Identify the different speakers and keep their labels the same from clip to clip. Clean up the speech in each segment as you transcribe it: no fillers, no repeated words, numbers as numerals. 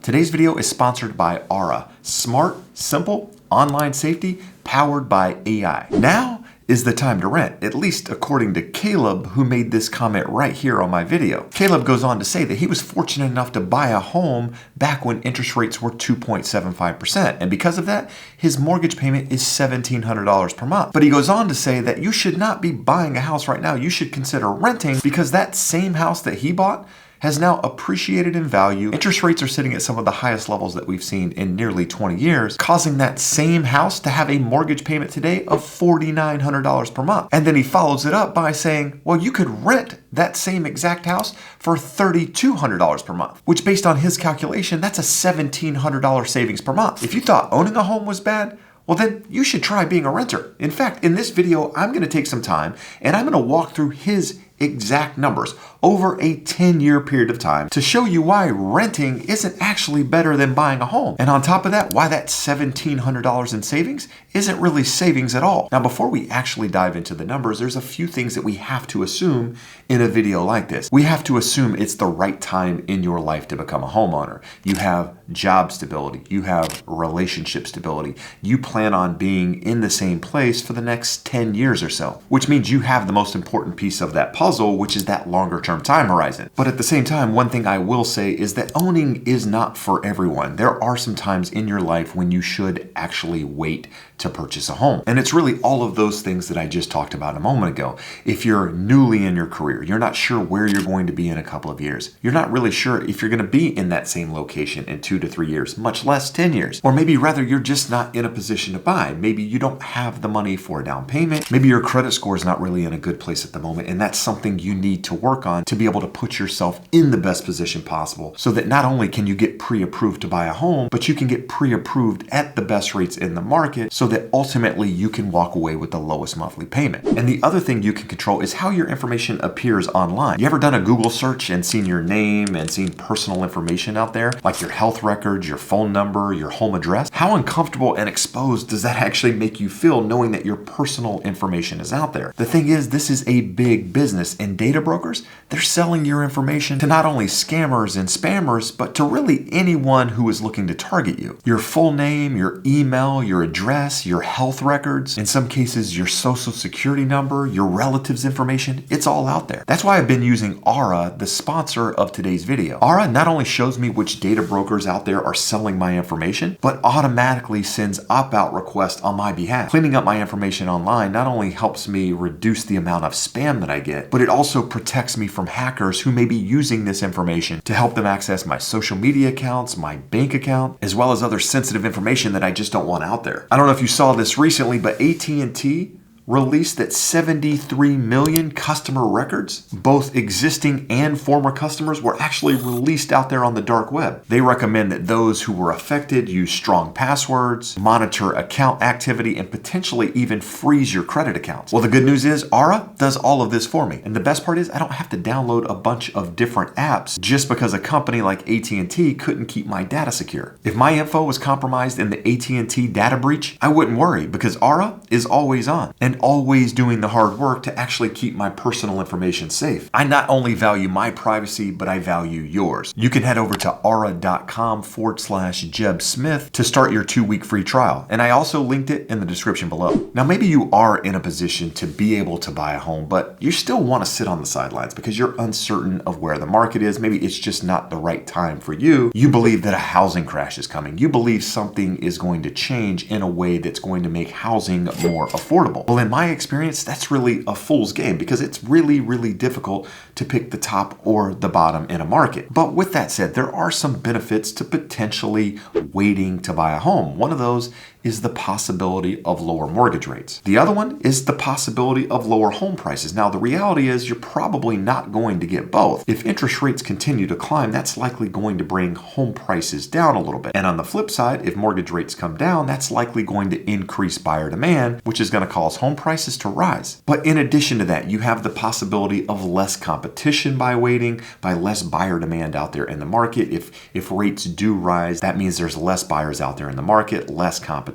Speaker 1: Today's video is sponsored by Aura. Smart, simple, online safety powered by AI. Now is the time to rent, at least according to Caleb, who made this comment right here on my video. Caleb goes on to say that he was fortunate enough to buy a home back when interest rates were 2.75%. And because of that, his mortgage payment is $1,700 per month. But he goes on to say that you should not be buying a house right now. You should consider renting because that same house that he bought has now appreciated in value. Interest rates are sitting at some of the highest levels that we've seen in nearly 20 years, causing that same house to have a mortgage payment today of $4,900 per month. And then he follows it up by saying, well, you could rent that same exact house for $3,200 per month, which based on his calculation, that's a $1,700 savings per month. If you thought owning a home was bad, well, then you should try being a renter. In fact, in this video, I'm going to take some time and I'm going to walk through his exact numbers over a 10-year period of time to show you why renting isn't actually better than buying a home. And on top of that, why that $1,700 in savings isn't really savings at all. Now, before we actually dive into the numbers, there's a few things that we have to assume in a video like this. We have to assume it's the right time in your life to become a homeowner. You have job stability, you have relationship stability, you plan on being in the same place for the next 10 years or so, which means you have the most important piece of that puzzle, which is that longer term time horizon. But at the same time, one thing I will say is that owning is not for everyone. There are some times in your life when you should actually wait to purchase a home. And it's really all of those things that I just talked about a moment ago. If you're newly in your career, you're not sure where you're going to be in a couple of years. You're not really sure if you're going to be in that same location in 2 to 3 years, much less 10 years. Or maybe rather you're just not in a position to buy. Maybe you don't have the money for a down payment. Maybe your credit score is not really in a good place at the moment. And that's something you need to work on to be able to put yourself in the best position possible so that not only can you get pre-approved to buy a home, but you can get pre-approved at the best rates in the market so that ultimately you can walk away with the lowest monthly payment. And the other thing you can control is how your information appears online. You ever done a Google search and seen your name and seen personal information out there, like your health records, your phone number, your home address? How uncomfortable and exposed does that actually make you feel knowing that your personal information is out there? The thing is, this is a big business, and data brokers, they're selling your information to not only scammers and spammers, but to really anyone who is looking to target you. Your full name, your email, your address, your health records, in some cases your social security number, your relatives' information, it's all out there. That's why I've been using Aura, the sponsor of today's video. Aura not only shows me which data brokers out there are selling my information, but automatically sends opt-out requests on my behalf. Cleaning up my information online not only helps me reduce the amount of spam that I get, but it also protects me from hackers who may be using this information to help them access my social media accounts, my bank account, as well as other sensitive information that I just don't want out there. I don't know if you saw this recently, but AT&T released that 73 million customer records, both existing and former customers, were actually released out there on the dark web. They recommend that those who were affected use strong passwords, monitor account activity, and potentially even freeze your credit accounts. Well, the good news is Aura does all of this for me. And the best part is I don't have to download a bunch of different apps just because a company like AT&T couldn't keep my data secure. If my info was compromised in the AT&T data breach, I wouldn't worry because Aura is always on and always doing the hard work to actually keep my personal information safe. I not only value my privacy, but I value yours. You can head over to aura.com/Jeb Smith to start your 2-week free trial. And I also linked it in the description below. Now, maybe you are in a position to be able to buy a home, but you still want to sit on the sidelines because you're uncertain of where the market is. Maybe it's just not the right time for you. You believe that a housing crash is coming. You believe something is going to change in a way that's going to make housing more affordable. Well, in my experience, that's really a fool's game because it's really, really difficult to pick the top or the bottom in a market. But with that said, there are some benefits to potentially waiting to buy a home. One of those is the possibility of lower mortgage rates. The other one is the possibility of lower home prices. Now, the reality is you're probably not going to get both. If interest rates continue to climb, that's likely going to bring home prices down a little bit. And on the flip side, if mortgage rates come down, that's likely going to increase buyer demand, which is going to cause home prices to rise. But in addition to that, you have the possibility of less competition by waiting, by less buyer demand out there in the market. If rates do rise, that means there's less buyers out there in the market, less competition,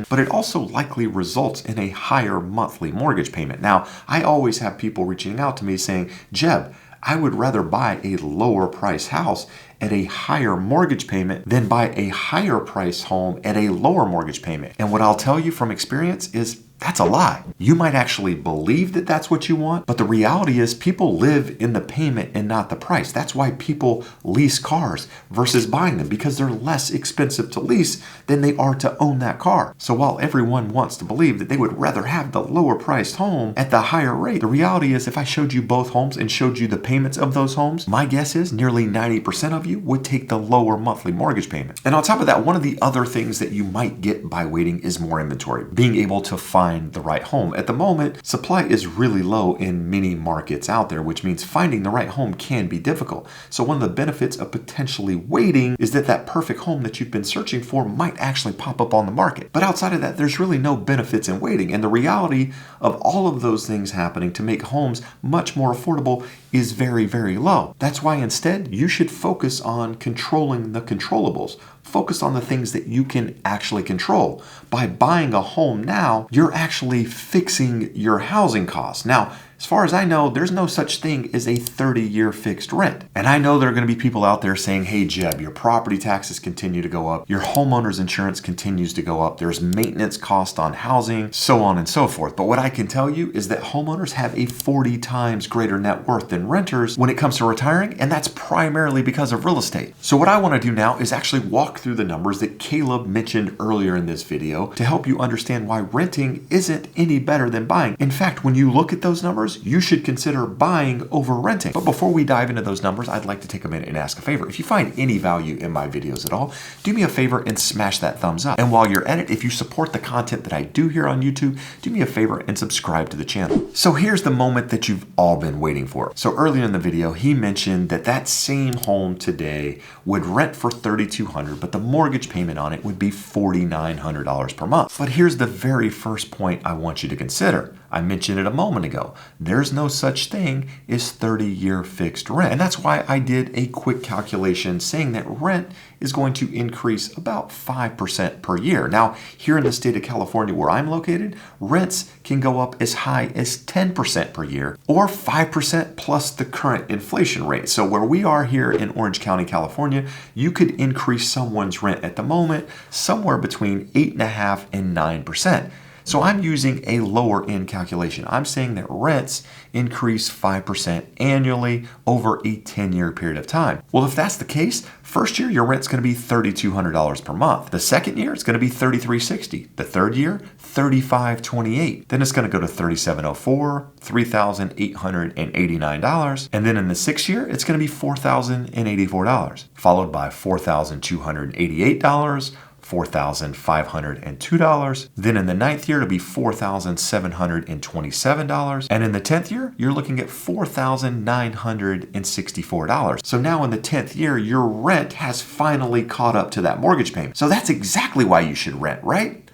Speaker 1: but it also likely results in a higher monthly mortgage payment. Now, I always have people reaching out to me saying, Jeb, I would rather buy a lower price house at a higher mortgage payment than buy a higher price home at a lower mortgage payment. And what I'll tell you from experience is that's a lie. You might actually believe that that's what you want, but the reality is people live in the payment and not the price. That's why people lease cars versus buying them, because they're less expensive to lease than they are to own that car. So while everyone wants to believe that they would rather have the lower priced home at the higher rate, the reality is if I showed you both homes and showed you the payments of those homes, my guess is nearly 90% of you would take the lower monthly mortgage payment. And on top of that, one of the other things that you might get by waiting is more inventory, being able to find the right home. At the moment, supply is really low in many markets out there, which means finding the right home can be difficult. So one of the benefits of potentially waiting is that that perfect home that you've been searching for might actually pop up on the market. But outside of that, there's really no benefits in waiting. And the reality of all of those things happening to make homes much more affordable is very, very low. That's why instead you should focus on controlling the controllables. Focus on the things that you can actually control. By buying a home now, you're actually fixing your housing costs. Now, as far as I know, there's no such thing as a 30-year fixed rent. And I know there are going to be people out there saying, hey, Jeb, your property taxes continue to go up. Your homeowner's insurance continues to go up. There's maintenance cost on housing, so on and so forth. But what I can tell you is that homeowners have a 40 times greater net worth than renters when it comes to retiring, and that's primarily because of real estate. So what I want to do now is actually walk through the numbers that Caleb mentioned earlier in this video to help you understand why renting isn't any better than buying. In fact, when you look at those numbers, you should consider buying over renting. But before we dive into those numbers, I'd like to take a minute and ask a favor. If you find any value in my videos at all, do me a favor and smash that thumbs up. And while you're at it, if you support the content that I do here on YouTube, do me a favor and subscribe to the channel. So here's the moment that you've all been waiting for. So earlier in the video, he mentioned that that same home today would rent for $3,200, but the mortgage payment on it would be $4,900 per month. But here's the very first point I want you to consider. I mentioned it a moment ago. There's no such thing as 30-year fixed rent. And that's why I did a quick calculation saying that rent is going to increase about 5% per year. Now, here in the state of California where I'm located, rents can go up as high as 10% per year or 5% plus the current inflation rate. So where we are here in Orange County, California, you could increase someone's rent at the moment somewhere between 8.5% and 9%. So I'm using a lower end calculation. I'm saying that rents increase 5% annually over a 10-year period of time. Well, if that's the case, first year your rent's going to be $3,200 per month. The second year it's going to be $3,360. The third year, $3,528. Then it's going to go to $3,704, $3,889, and then in the sixth year it's going to be $4,084, followed by $4,288. $4,502. Then in the ninth year, it'll be $4,727. And in the 10th year, you're looking at $4,964. So now in the 10th year, your rent has finally caught up to that mortgage payment. So that's exactly why you should rent, right?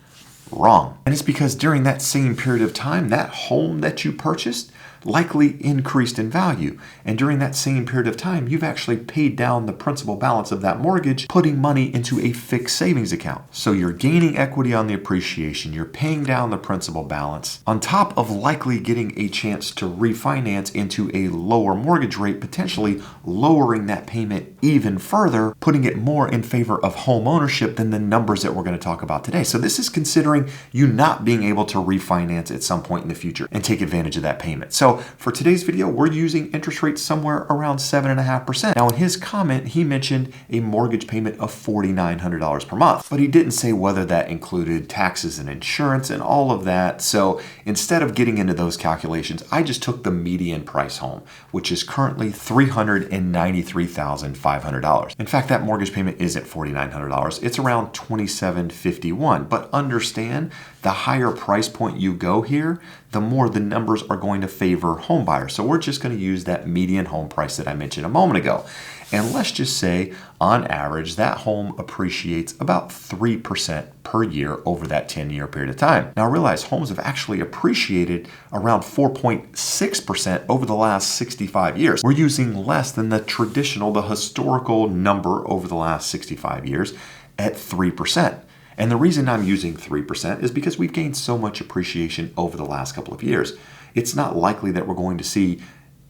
Speaker 1: Wrong. And it's because during that same period of time, that home that you purchased likely increased in value. And during that same period of time, you've actually paid down the principal balance of that mortgage, putting money into a fixed savings account. So you're gaining equity on the appreciation, you're paying down the principal balance, on top of likely getting a chance to refinance into a lower mortgage rate, potentially lowering that payment even further, putting it more in favor of home ownership than the numbers that we're going to talk about today. So this is considering you not being able to refinance at some point in the future and take advantage of that payment. So for today's video, we're using interest rates somewhere around 7.5%. Now in his comment, he mentioned a mortgage payment of $4,900 per month, but he didn't say whether that included taxes and insurance and all of that. So instead of getting into those calculations, I just took the median price home, which is currently $393,500. In fact, that mortgage payment isn't $4,900. It's around $2,751. But understand, the higher price point you go here, the more the numbers are going to favor home buyers. So we're just going to use that median home price that I mentioned a moment ago. And let's just say, on average, that home appreciates about 3% per year over that 10-year period of time. Now realize homes have actually appreciated around 4.6% over the last 65 years. We're using less than the traditional, the historical number over the last 65 years at 3%. And the reason I'm using 3% is because we've gained so much appreciation over the last couple of years. It's not likely that we're going to see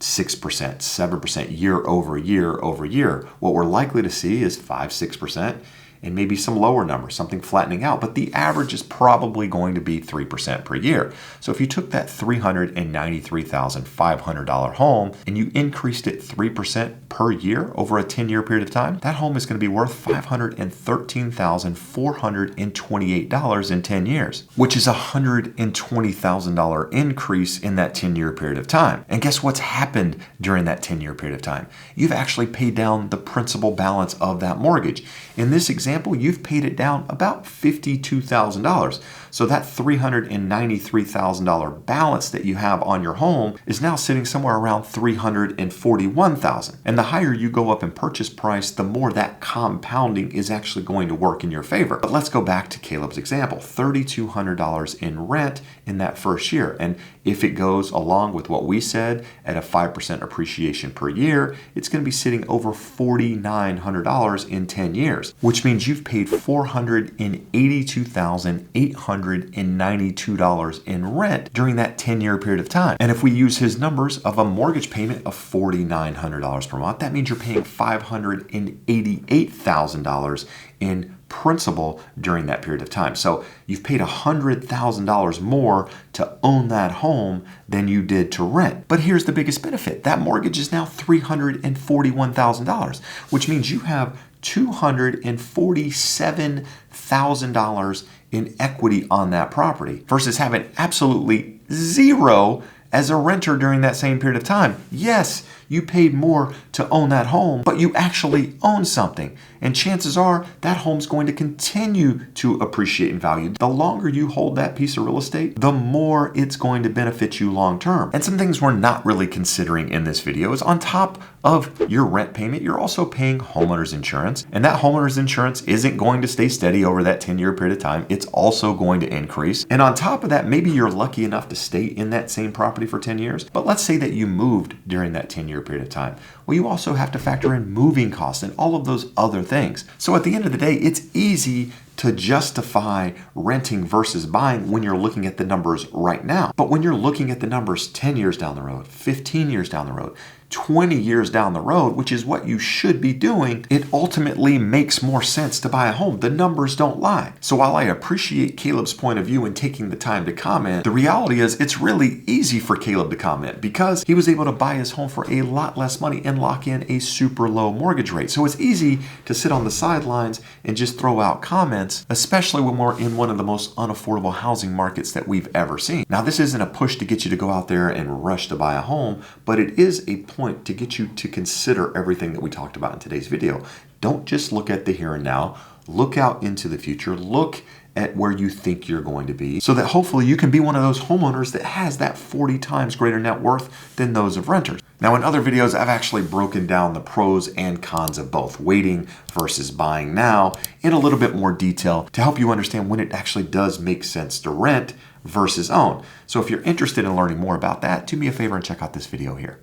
Speaker 1: 6%, 7% year over year over year. What we're likely to see is 5, 6%. And maybe some lower numbers, something flattening out, but the average is probably going to be 3% per year. So if you took that $393,500 home and you increased it 3% per year over a 10-year period of time, that home is going to be worth $513,428 in 10 years, which is a $120,000 increase in that 10-year period of time. And guess what's happened during that 10-year period of time? You've actually paid down the principal balance of that mortgage. In this example, you've paid it down about $52,000. So that $393,000 balance that you have on your home is now sitting somewhere around $341,000. And the higher you go up in purchase price, the more that compounding is actually going to work in your favor. But let's go back to Caleb's example, $3,200 in rent in that first year. And if it goes along with what we said at a 5% appreciation per year, it's going to be sitting over $4,900 in 10 years, which means you've paid $482,892 in rent during that 10-year period of time. And if we use his numbers of a mortgage payment of $4,900 per month, that means you're paying $588,000 in principal during that period of time. So you've paid $100,000 more to own that home than you did to rent. But here's the biggest benefit. That mortgage is now $341,000, which means you have $247,000 in equity on that property versus having absolutely zero as a renter during that same period of time. Yes, you paid more to own that home, but you actually own something. And chances are that home's going to continue to appreciate in value. The longer you hold that piece of real estate, the more it's going to benefit you long term. And some things we're not really considering in this video is on top of your rent payment, you're also paying homeowner's insurance. And that homeowner's insurance isn't going to stay steady over that 10-year period of time. It's also going to increase. And on top of that, maybe you're lucky enough to stay in that same property for 10 years. But let's say that you moved during that 10-year period of time. Well, you also have to factor in moving costs and all of those other things. So at the end of the day, it's easy to justify renting versus buying when you're looking at the numbers right now. But when you're looking at the numbers 10 years down the road, 15 years down the road, 20 years down the road, which is what you should be doing, it ultimately makes more sense to buy a home. The numbers don't lie. So while I appreciate Caleb's point of view in taking the time to comment, the reality is it's really easy for Caleb to comment because he was able to buy his home for a lot less money and lock in a super low mortgage rate. So it's easy to sit on the sidelines and just throw out comments, especially when we're in one of the most unaffordable housing markets that we've ever seen. Now, this isn't a push to get you to go out there and rush to buy a home, but it is a point to get you to consider everything that we talked about in today's video. Don't just look at the here and now. Look out into the future. Look at where you think you're going to be so that hopefully you can be one of those homeowners that has that 40 times greater net worth than those of renters. Now, in other videos, I've actually broken down the pros and cons of both waiting versus buying now in a little bit more detail to help you understand when it actually does make sense to rent versus own. So if you're interested in learning more about that, do me a favor and check out this video here.